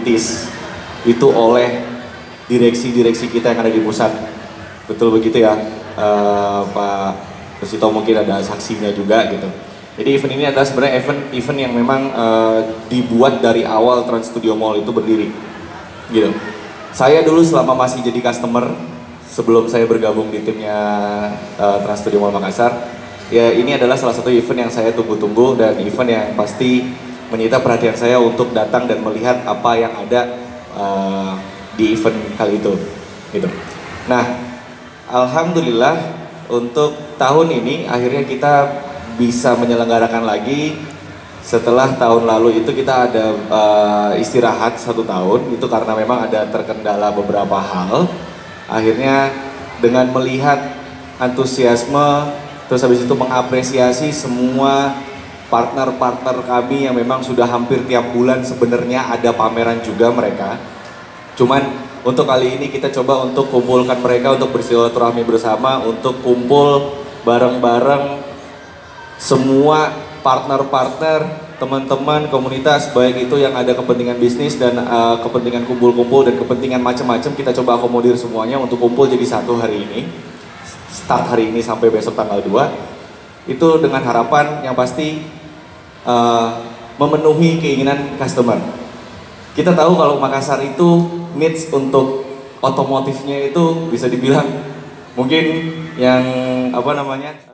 dirintis itu oleh direksi-direksi kita yang ada di pusat. Betul begitu ya, Pak Rusito, mungkin ada saksinya juga gitu. Jadi event ini adalah sebenarnya event yang memang dibuat dari awal Trans Studio Mall itu berdiri gitu. Saya dulu selama masih jadi customer, sebelum saya bergabung di timnya Trans Studio Mall Makassar, ya ini adalah salah satu event yang saya tunggu-tunggu dan event yang pasti menyita perhatian saya untuk datang dan melihat apa yang ada di event kali itu gitu. Nah, alhamdulillah untuk tahun ini akhirnya kita bisa menyelenggarakan lagi. Setelah tahun lalu itu kita ada istirahat 1 tahun, itu karena memang ada terkendala beberapa hal. Akhirnya dengan melihat antusiasme, terus habis itu mengapresiasi semua partner-partner kami yang memang sudah hampir tiap bulan sebenarnya ada pameran juga mereka. Cuman untuk kali ini kita coba untuk kumpulkan mereka untuk bersilaturahmi bersama, untuk kumpul bareng-bareng semua partner-partner, teman-teman, komunitas, baik itu yang ada kepentingan bisnis dan kepentingan kumpul-kumpul dan kepentingan macam-macam, kita coba akomodir semuanya untuk kumpul jadi satu hari ini. Start hari ini sampai besok tanggal 2. Itu dengan harapan yang pasti memenuhi keinginan customer. Kita tahu kalau Makassar itu needs untuk otomotifnya itu bisa dibilang mungkin yang apa namanya